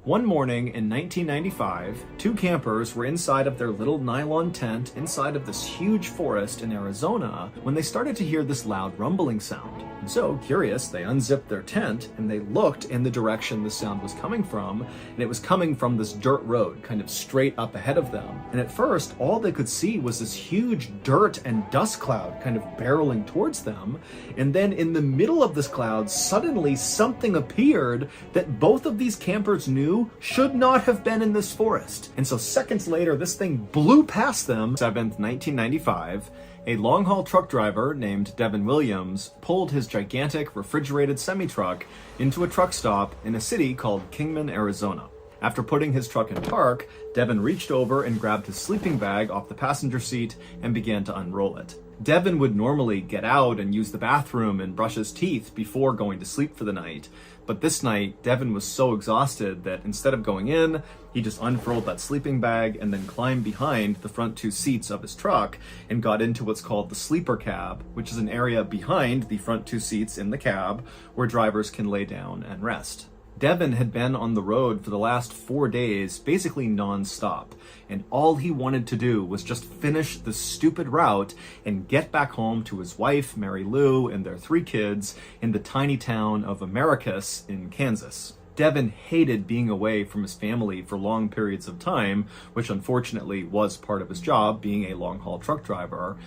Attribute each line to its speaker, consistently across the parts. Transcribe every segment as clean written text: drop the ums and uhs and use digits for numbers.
Speaker 1: One morning in 1995, two campers were inside of their little nylon tent inside of this huge forest in Arizona when they started to hear this loud rumbling sound. And so, curious, they unzipped their tent and they looked in the direction the sound was coming from, and it was coming from this dirt road, kind of straight up ahead of them. And at first, all they could see was this huge dirt and dust cloud kind of barreling towards them. And then in the middle of this cloud, suddenly something appeared that both of these campers knew should not have been in this forest. And so seconds later, this thing blew past them. 7th, 1995, a long-haul truck driver named Devin Williams pulled his gigantic refrigerated semi-truck into a truck stop in a city called Kingman, Arizona. After putting his truck in park, Devin reached over and grabbed his sleeping bag off the passenger seat and began to unroll it. Devin would normally get out and use the bathroom and brush his teeth before going to sleep for the night. But this night, Devin was so exhausted that instead of going in, he just unfurled that sleeping bag and then climbed behind the front two seats of his truck and got into what's called the sleeper cab, which is an area behind the front two seats in the cab where drivers can lay down and rest. Devin had been on the road for the last 4 days, basically non-stop, and all he wanted to do was just finish the stupid route and get back home to his wife, Mary Lou, and their 3 kids in the tiny town of Americus in Kansas. Devin hated being away from his family for long periods of time, which unfortunately was part of his job, being a long-haul truck driver.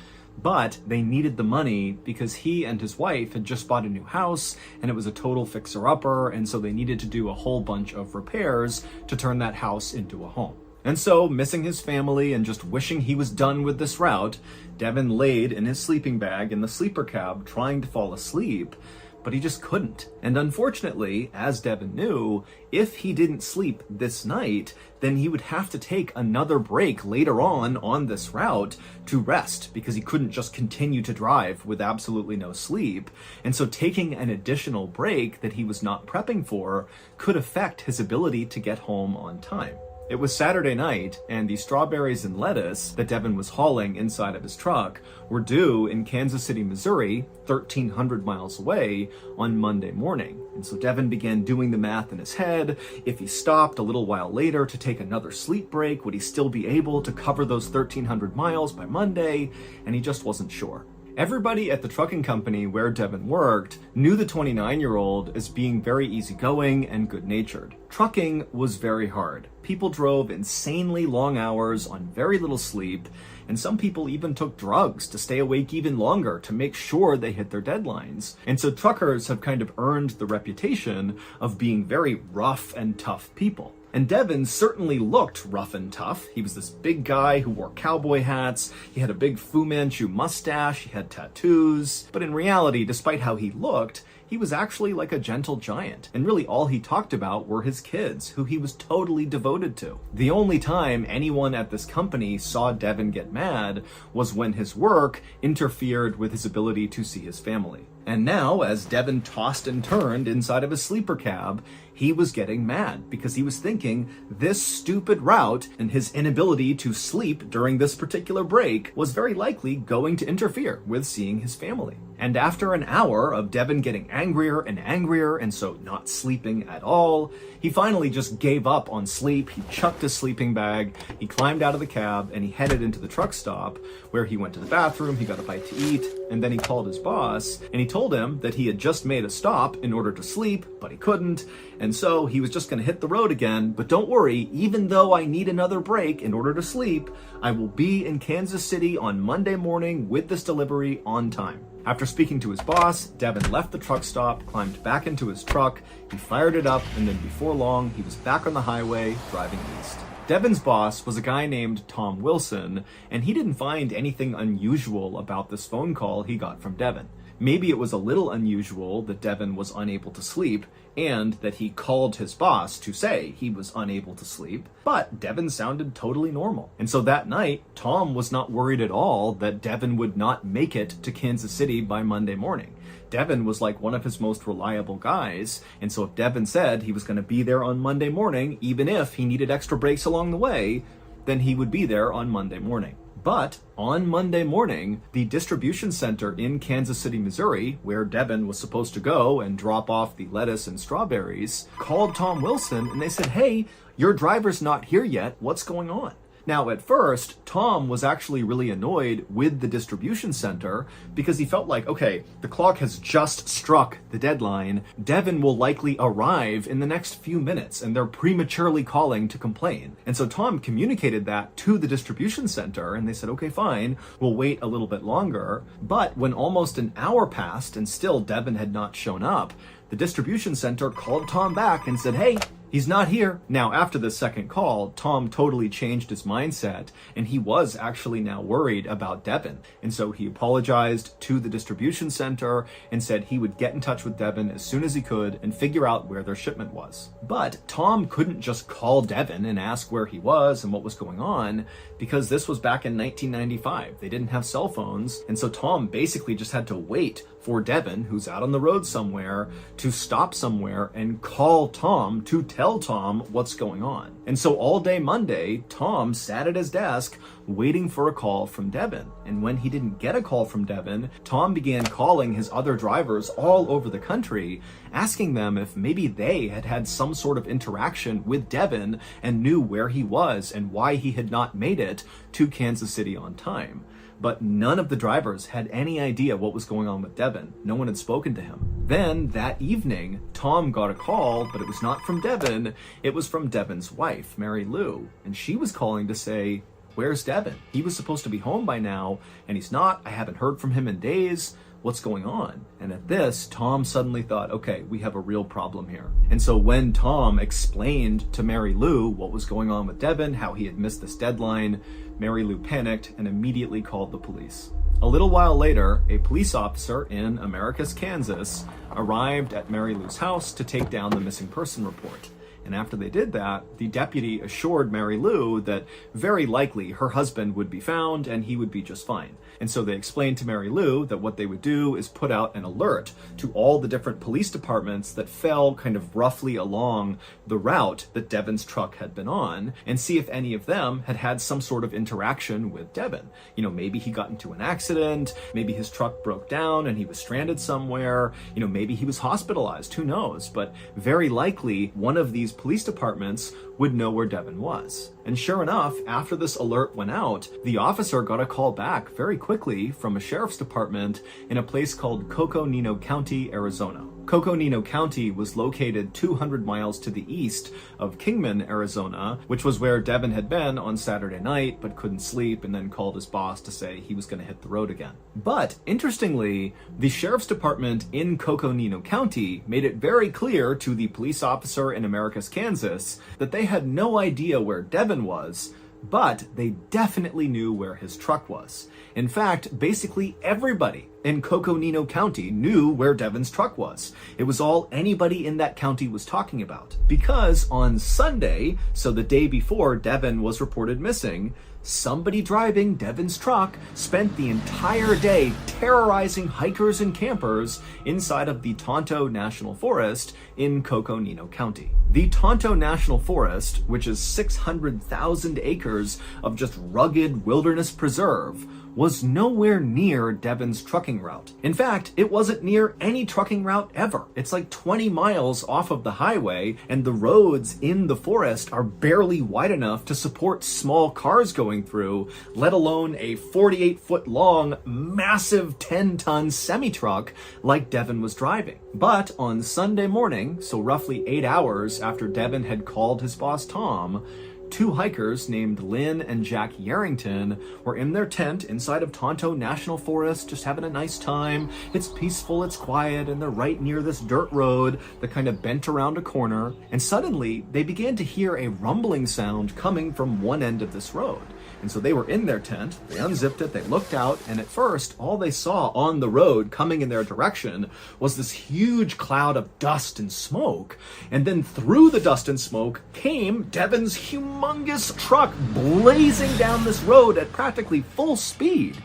Speaker 1: But they needed the money because he and his wife had just bought a new house and it was a total fixer-upper, and so they needed to do a whole bunch of repairs to turn that house into a home. And so, missing his family and just wishing he was done with this route, Devin laid in his sleeping bag in the sleeper cab trying to fall asleep, but he just couldn't. And unfortunately, as Devin knew, if he didn't sleep this night, then he would have to take another break later on this route to rest, because he couldn't just continue to drive with absolutely no sleep. And so taking an additional break that he was not prepping for could affect his ability to get home on time. It was Saturday night, and the strawberries and lettuce that Devin was hauling inside of his truck were due in Kansas City, Missouri, 1,300 miles away, on Monday morning. And so Devin began doing the math in his head. If he stopped a little while later to take another sleep break, would he still be able to cover those 1,300 miles by Monday? And he just wasn't sure. Everybody at the trucking company where Devin worked knew the 29-year-old as being very easygoing and good-natured. Trucking was very hard. People drove insanely long hours on very little sleep, and some people even took drugs to stay awake even longer to make sure they hit their deadlines. And so truckers have kind of earned the reputation of being very rough and tough people. And Devin certainly looked rough and tough. He was this big guy who wore cowboy hats, he had a big Fu Manchu mustache, he had tattoos. But in reality, despite how he looked, he was actually like a gentle giant. And really all he talked about were his kids, who he was totally devoted to. The only time anyone at this company saw Devin get mad was when his work interfered with his ability to see his family. And now, as Devin tossed and turned inside of his sleeper cab, he was getting mad because he was thinking this stupid route and his inability to sleep during this particular break was very likely going to interfere with seeing his family. And after an hour of Devin getting angrier and so not sleeping at all, he finally just gave up on sleep. He chucked his sleeping bag, he climbed out of the cab, and he headed into the truck stop where he went to the bathroom, he got a bite to eat, and then he called his boss and he told him that he had just made a stop in order to sleep, but he couldn't, and so he was just going to hit the road again. But don't worry, even though I need another break in order to sleep, I will be in Kansas City on Monday morning with this delivery on time. After speaking to his boss, Devin left the truck stop, climbed back into his truck, he fired it up, and then before long, he was back on the highway driving east. Devin's boss was a guy named Tom Wilson, and he didn't find anything unusual about this phone call he got from Devin. Maybe it was a little unusual that Devin was unable to sleep and that he called his boss to say he was unable to sleep, but Devin sounded totally normal. And so that night, Tom was not worried at all that Devin would not make it to Kansas City by Monday morning. Devin was like one of his most reliable guys, and so if Devin said he was going to be there on Monday morning, even if he needed extra breaks along the way, then he would be there on Monday morning. But on Monday morning, the distribution center in Kansas City, Missouri, where Devin was supposed to go and drop off the lettuce and strawberries, called Tom Wilson and they said, "Hey, your driver's not here yet. What's going on?" Now, at first, Tom was actually really annoyed with the distribution center because he felt like, okay, the clock has just struck the deadline. Devin will likely arrive in the next few minutes and they're prematurely calling to complain. And so Tom communicated that to the distribution center and they said, okay, fine, we'll wait a little bit longer. But when almost an hour passed and still Devin had not shown up, the distribution center called Tom back and said, "Hey, he's not here." Now, after the second call, Tom totally changed his mindset, and he was actually now worried about Devin. And so he apologized to the distribution center and said he would get in touch with Devin as soon as he could and figure out where their shipment was. But Tom couldn't just call Devin and ask where he was and what was going on, because this was back in 1995. They didn't have cell phones, and so Tom basically just had to wait for Devin, who's out on the road somewhere, to stop somewhere and call Tom to tell Tom what's going on. And so all day Monday, Tom sat at his desk waiting for a call from Devin. And when he didn't get a call from Devin, Tom began calling his other drivers all over the country, asking them if maybe they had had some sort of interaction with Devin and knew where he was and why he had not made it to Kansas City on time. But none of the drivers had any idea what was going on with Devin. No one had spoken to him. Then that evening, Tom got a call, but it was not from Devin. It was from Devin's wife, Mary Lou. And she was calling to say, "Where's Devin? He was supposed to be home by now, and he's not. I haven't heard from him in days. What's going on?" And at this, Tom suddenly thought, okay, we have a real problem here. And so when Tom explained to Mary Lou what was going on with Devin, how he had missed this deadline, Mary Lou panicked and immediately called the police. A little while later, a police officer in Americus, Kansas, arrived at Mary Lou's house to take down the missing person report. And after they did that, the deputy assured Mary Lou that very likely her husband would be found and he would be just fine. And so they explained to Mary Lou that what they would do is put out an alert to all the different police departments that fell kind of roughly along the route that Devin's truck had been on and see if any of them had had some sort of interaction with Devin. You know, maybe he got into an accident, maybe his truck broke down and he was stranded somewhere, you know, maybe he was hospitalized, who knows? But very likely one of these police departments would know where Devin was. And sure enough, after this alert went out, the officer got a call back very quickly from a sheriff's department in a place called Coconino County, Arizona. Coconino County was located 200 miles to the east of Kingman, Arizona, which was where Devin had been on Saturday night but couldn't sleep and then called his boss to say he was going to hit the road again. But interestingly, the sheriff's department in Coconino County made it very clear to the police officer in Americus, Kansas, that they had no idea where Devin was, but they definitely knew where his truck was. In fact, basically everybody in Coconino County knew where Devin's truck was. It was all anybody in that county was talking about. Because on Sunday, so the day before Devin was reported missing, somebody driving Devin's truck spent the entire day terrorizing hikers and campers inside of the Tonto National Forest in Coconino County. The Tonto National Forest, which is 600,000 acres of just rugged wilderness preserve, was nowhere near Devin's trucking route. In fact, it wasn't near any trucking route ever. It's like 20 miles off of the highway, and the roads in the forest are barely wide enough to support small cars going through, let alone a 48-foot long, massive 10-ton semi-truck like Devin was driving. But on Sunday morning, so roughly 8 hours after Devin had called his boss Tom, two hikers named Lynn and Jack Yarrington were in their tent inside of Tonto National Forest, just having a nice time. It's peaceful, it's quiet, and they're right near this dirt road that kind of bent around a corner. And suddenly, they began to hear a rumbling sound coming from one end of this road. And so they were in their tent, they unzipped it, they looked out, and at first, all they saw on the road coming in their direction was this huge cloud of dust and smoke. And then through the dust and smoke came Devin's humongous truck blazing down this road at practically full speed.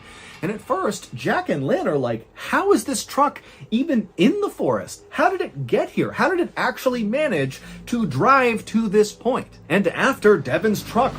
Speaker 1: And at first, Jack and Lynn are like, how is this truck even in the forest? How did it get here? How did it actually manage to drive to this point? And after Devin's truck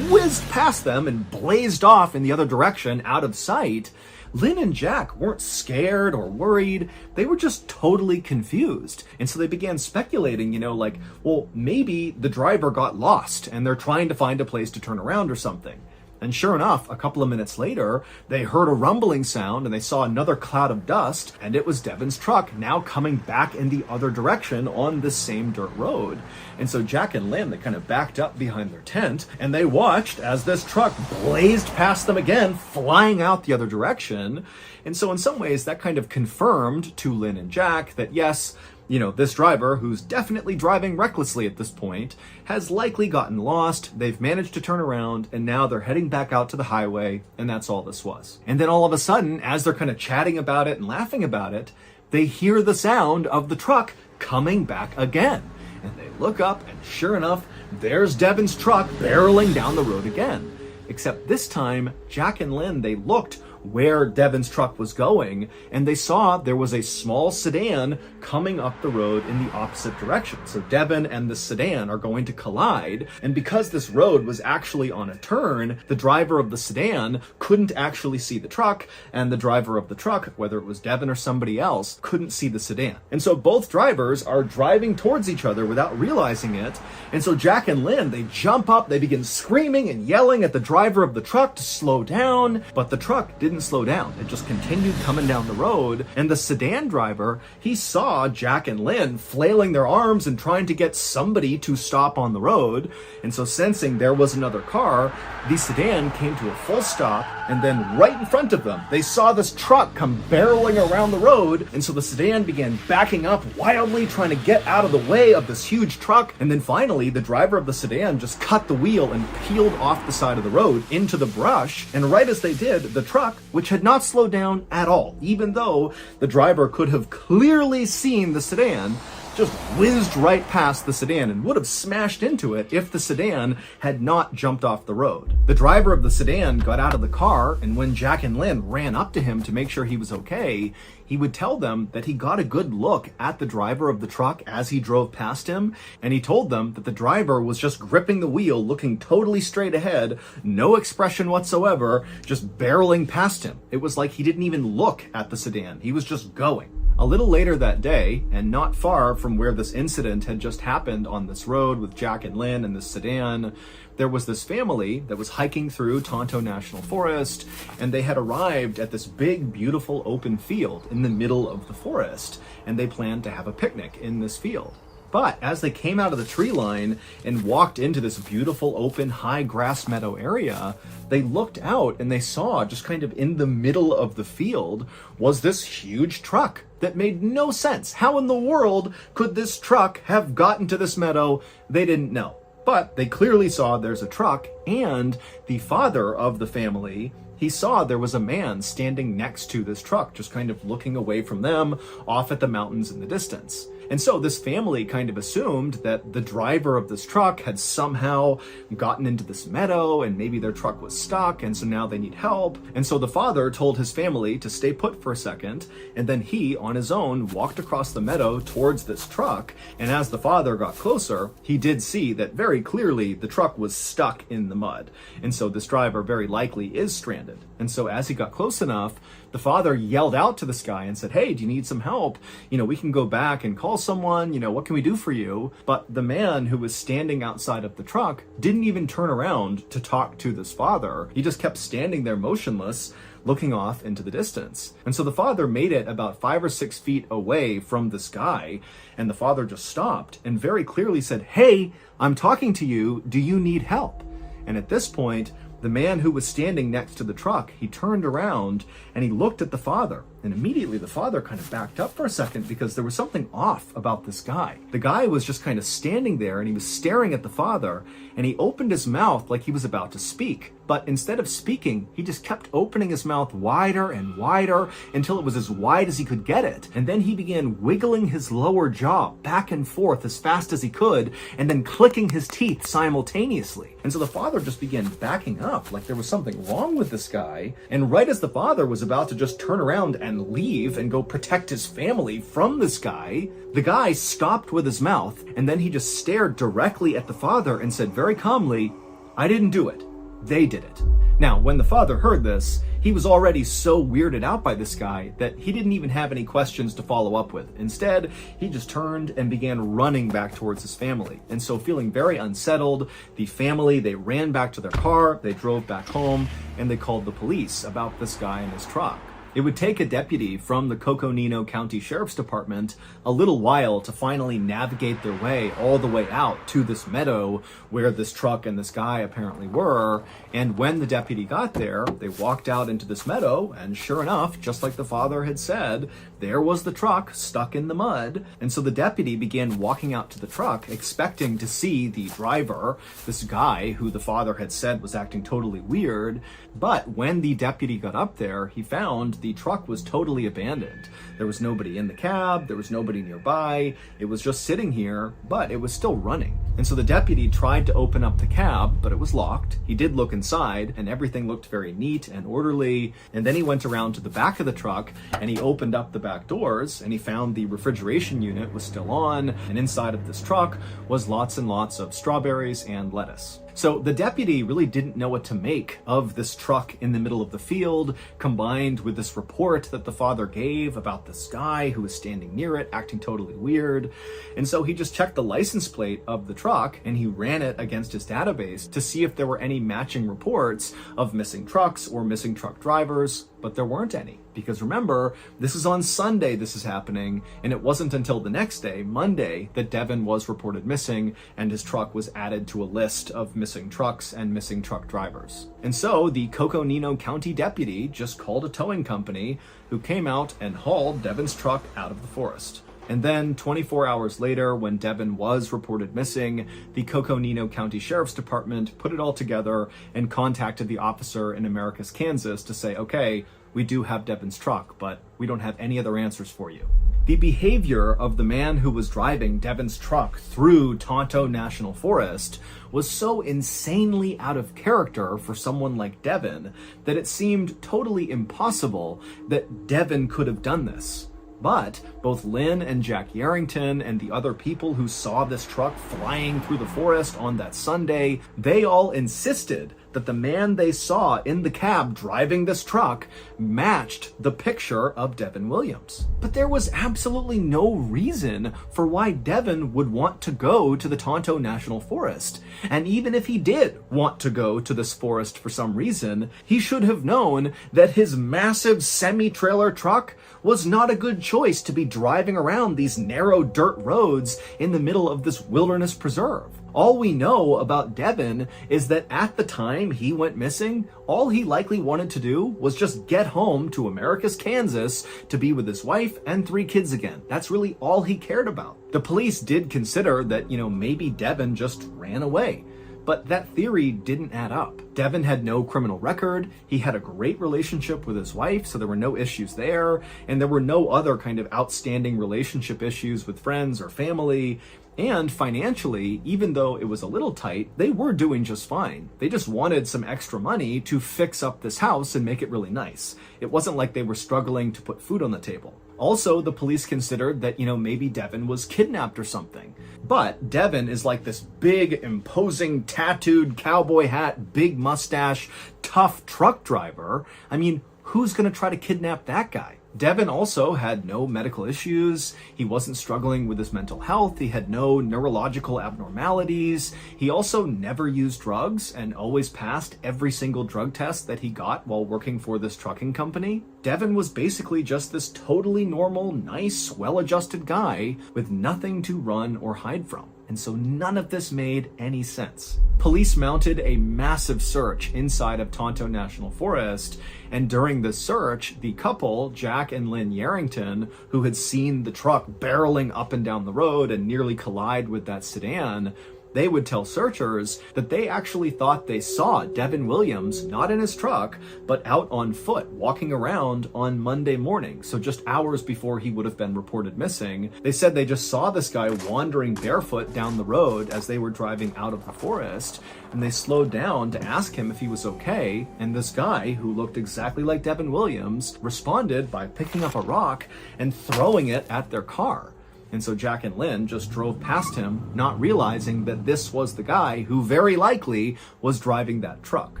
Speaker 1: whizzed past them and blazed off in the other direction out of sight, Lynn and Jack weren't scared or worried. They were just totally confused. And so they began speculating, like, well, maybe the driver got lost and they're trying to find a place to turn around or something. And sure enough, a couple of minutes later, they heard a rumbling sound and they saw another cloud of dust, and it was Devin's truck now coming back in the other direction on this same dirt road. And so Jack and Lynn, they kind of backed up behind their tent and they watched as this truck blazed past them again, flying out the other direction. And so in some ways that kind of confirmed to Lynn and Jack that yes, this driver, who's definitely driving recklessly at this point, has likely gotten lost. They've managed to turn around, and now they're heading back out to the highway, and that's all this was. And then all of a sudden, as they're kind of chatting about it and laughing about it, they hear the sound of the truck coming back again. And they look up, and sure enough, there's Devin's truck barreling down the road again. Except this time, Jack and Lynn, they looked where Devin's truck was going, and they saw there was a small sedan coming up the road in the opposite direction. So Devin and the sedan are going to collide, and because this road was actually on a turn, the driver of the sedan couldn't actually see the truck, and the driver of the truck, whether it was Devin or somebody else, couldn't see the sedan. And so both drivers are driving towards each other without realizing it, and so Jack and Lynn, they jump up, they begin screaming and yelling at the driver of the truck to slow down, but the truck didn't slow down. It just continued coming down the road, and the sedan driver, he saw Jack and Lynn flailing their arms and trying to get somebody to stop on the road, and so sensing there was another car, the sedan came to a full stop, and then right in front of them, they saw this truck come barreling around the road, and so the sedan began backing up wildly, trying to get out of the way of this huge truck, and then finally, the driver of the sedan just cut the wheel and peeled off the side of the road into the brush, and right as they did, the truck, which had not slowed down at all, even though the driver could have clearly seen the sedan, just whizzed right past the sedan and would have smashed into it if the sedan had not jumped off the road. The driver of the sedan got out of the car, and when Jack and Lynn ran up to him to make sure he was okay, he would tell them that he got a good look at the driver of the truck as he drove past him, and he told them that the driver was just gripping the wheel, looking totally straight ahead, no expression whatsoever, just barreling past him. It was like he didn't even look at the sedan. He was just going. A little later that day, and not far from where this incident had just happened on this road with Jack and Lynn and this sedan, there was this family that was hiking through Tonto National Forest, and they had arrived at this big, beautiful open field in the middle of the forest, and they planned to have a picnic in this field. But as they came out of the tree line and walked into this beautiful open high grass meadow area, they looked out and they saw just kind of in the middle of the field was this huge truck that made no sense. How in the world could this truck have gotten to this meadow? They didn't know. But they clearly saw there's a truck, and the father of the family, he saw there was a man standing next to this truck, just kind of looking away from them off at the mountains in the distance. And so this family kind of assumed that the driver of this truck had somehow gotten into this meadow and maybe their truck was stuck, and so now they need help. And so the father told his family to stay put for a second, and then he, on his own, walked across the meadow towards this truck. And as the father got closer, he did see that very clearly the truck was stuck in the mud. And so this driver very likely is stranded. And so as he got close enough, the father yelled out to this guy and said, "Hey, do you need some help? We can go back and call someone, what can we do for you?" But the man who was standing outside of the truck didn't even turn around to talk to this father. He just kept standing there motionless, looking off into the distance. And so the father made it about 5 or 6 feet away from this guy, and the father just stopped and very clearly said, "Hey, I'm talking to you. Do you need help?" And at this point, the man who was standing next to the truck, he turned around and he looked at the father. And immediately the father kind of backed up for a second because there was something off about this guy. The guy was just kind of standing there and he was staring at the father, and he opened his mouth like he was about to speak. But instead of speaking, he just kept opening his mouth wider and wider until it was as wide as he could get it. And then he began wiggling his lower jaw back and forth as fast as he could, and then clicking his teeth simultaneously. And so the father just began backing up like there was something wrong with this guy. And right as the father was about to just turn around and leave and go protect his family from this guy, the guy stopped with his mouth, and then he just stared directly at the father and said very calmly, "I didn't do it. They did it. Now, when the father heard this, he was already so weirded out by this guy that he didn't even have any questions to follow up with. Instead, he just turned and began running back towards his family. And so, feeling very unsettled, the family, they ran back to their car, they drove back home, and they called the police about this guy and his truck. It would take a deputy from the Coconino County Sheriff's Department a little while to finally navigate their way all the way out to this meadow where this truck and this guy apparently were. And when the deputy got there, they walked out into this meadow, and sure enough, just like the father had said, there was the truck stuck in the mud. And so the deputy began walking out to the truck, expecting to see the driver, this guy who the father had said was acting totally weird. But when the deputy got up there, he found the truck was totally abandoned. There was nobody in the cab, there was nobody nearby, it was just sitting here, but it was still running. And so the deputy tried to open up the cab, but it was locked. He did look inside, and everything looked very neat and orderly. And then he went around to the back of the truck, and he opened up the back doors, and he found the refrigeration unit was still on, and inside of this truck was lots and lots of strawberries and lettuce. So the deputy really didn't know what to make of this truck in the middle of the field, combined with this report that the father gave about this guy who was standing near it, acting totally weird. And so he just checked the license plate of the truck, and he ran it against his database to see if there were any matching reports of missing trucks or missing truck drivers, but there weren't any. Because remember, this is on Sunday this is happening, and it wasn't until the next day, Monday, that Devin was reported missing, and his truck was added to a list of missing trucks and missing truck drivers. And so the Coconino County deputy just called a towing company who came out and hauled Devin's truck out of the forest. And then 24 hours later, when Devin was reported missing, the Coconino County Sheriff's Department put it all together and contacted the officer in Americus, Kansas to say, okay, we do have Devin's truck, but we don't have any other answers for you. The behavior of the man who was driving Devin's truck through Tonto National Forest was so insanely out of character for someone like Devin that it seemed totally impossible that Devin could have done this. But both Lynn and Jack Yarrington and the other people who saw this truck flying through the forest on that Sunday, they all insisted that the man they saw in the cab driving this truck matched the picture of Devin Williams. But there was absolutely no reason for why Devin would want to go to the Tonto National Forest. And even if he did want to go to this forest for some reason, he should have known that his massive semi-trailer truck was not a good choice to be driving around these narrow dirt roads in the middle of this wilderness preserve. All we know about Devin is that at the time he went missing, all he likely wanted to do was just get home to Americus, Kansas to be with his wife and 3 kids again. That's really all he cared about. The police did consider that, maybe Devin just ran away. But that theory didn't add up. Devin had no criminal record, he had a great relationship with his wife, so there were no issues there, and there were no other kind of outstanding relationship issues with friends or family. And financially, even though it was a little tight, they were doing just fine. They just wanted some extra money to fix up this house and make it really nice. It wasn't like they were struggling to put food on the table. Also, the police considered that, maybe Devin was kidnapped or something. But Devin is like this big, imposing, tattooed cowboy hat, big mustache, tough truck driver. I mean, who's gonna try to kidnap that guy? Devin also had no medical issues. He wasn't struggling with his mental health. He had no neurological abnormalities. He also never used drugs and always passed every single drug test that he got while working for this trucking company. Devin was basically just this totally normal, nice, well-adjusted guy with nothing to run or hide from. And so none of this made any sense. Police mounted a massive search inside of Tonto National Forest, and during this search, the couple, Jack and Lynn Yarrington, who had seen the truck barreling up and down the road and nearly collide with that sedan, they would tell searchers that they actually thought they saw Devin Williams, not in his truck, but out on foot, walking around on Monday morning, so just hours before he would have been reported missing. They said they just saw this guy wandering barefoot down the road as they were driving out of the forest, and they slowed down to ask him if he was okay, and this guy, who looked exactly like Devin Williams, responded by picking up a rock and throwing it at their car. And so Jack and Lynn just drove past him, not realizing that this was the guy who very likely was driving that truck.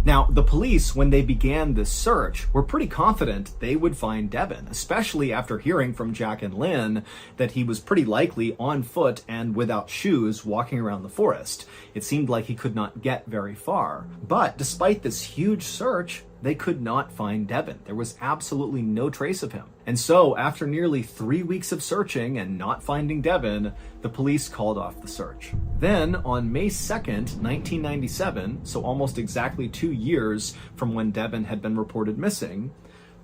Speaker 1: Now, the police, when they began this search, were pretty confident they would find Devin, especially after hearing from Jack and Lynn that he was pretty likely on foot and without shoes walking around the forest. It seemed like he could not get very far. But despite this huge search, they could not find Devin. There was absolutely no trace of him. And so, after nearly 3 weeks of searching and not finding Devin, the police called off the search. Then, on May 2nd, 1997, so almost exactly 2 years from when Devin had been reported missing,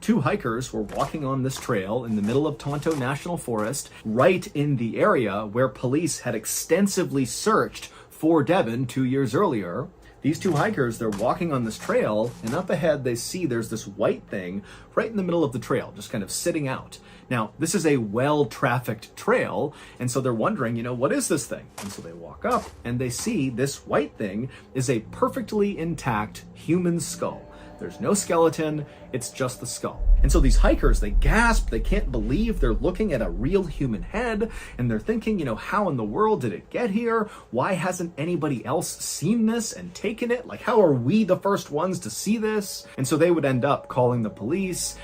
Speaker 1: 2 hikers were walking on this trail in the middle of Tonto National Forest, right in the area where police had extensively searched for Devin 2 years earlier. These 2 hikers, they're walking on this trail, and up ahead they see there's this white thing right in the middle of the trail, just kind of sitting out. Now, this is a well-trafficked trail, and so they're wondering, what is this thing? And so they walk up, and they see this white thing is a perfectly intact human skull. There's no skeleton, it's just the skull. And so these hikers, they gasp, they can't believe they're looking at a real human head, and they're thinking, how in the world did it get here? Why hasn't anybody else seen this and taken it? Like, how are we the first ones to see this? And so they would end up calling the police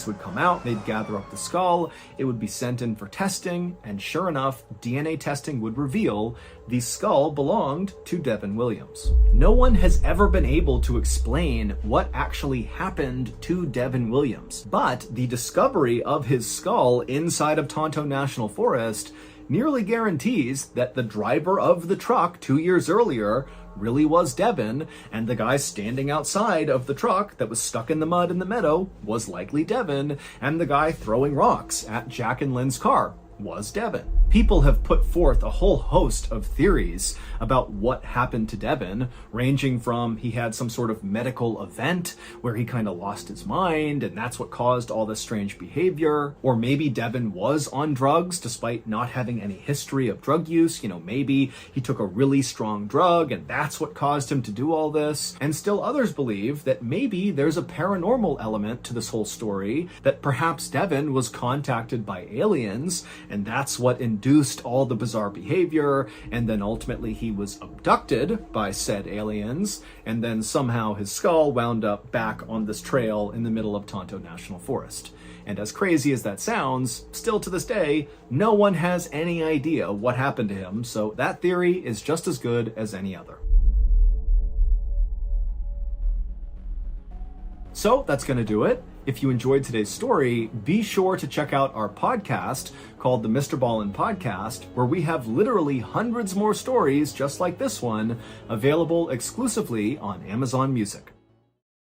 Speaker 1: would come out, they'd gather up the skull, it would be sent in for testing, and sure enough, DNA testing would reveal the skull belonged to Devin Williams. No one has ever been able to explain what actually happened to Devin Williams, but the discovery of his skull inside of Tonto National Forest nearly guarantees that the driver of the truck 2 years earlier really was Devin, and the guy standing outside of the truck that was stuck in the mud in the meadow was likely Devin, and the guy throwing rocks at Jack and Lynn's car was Devin. People have put forth a whole host of theories about what happened to Devin, ranging from he had some sort of medical event where he kind of lost his mind and that's what caused all this strange behavior, or maybe Devin was on drugs despite not having any history of drug use. Maybe he took a really strong drug and that's what caused him to do all this. And still others believe that maybe there's a paranormal element to this whole story, that perhaps Devin was contacted by aliens and that's what induced all the bizarre behavior, and then ultimately he was abducted by said aliens, and then somehow his skull wound up back on this trail in the middle of Tonto National Forest. And as crazy as that sounds, still to this day, no one has any idea what happened to him, so that theory is just as good as any other. So that's going to do it. If you enjoyed today's story, be sure to check out our podcast called the Mr. Ballin Podcast, where we have literally hundreds more stories just like this one available exclusively on Amazon Music.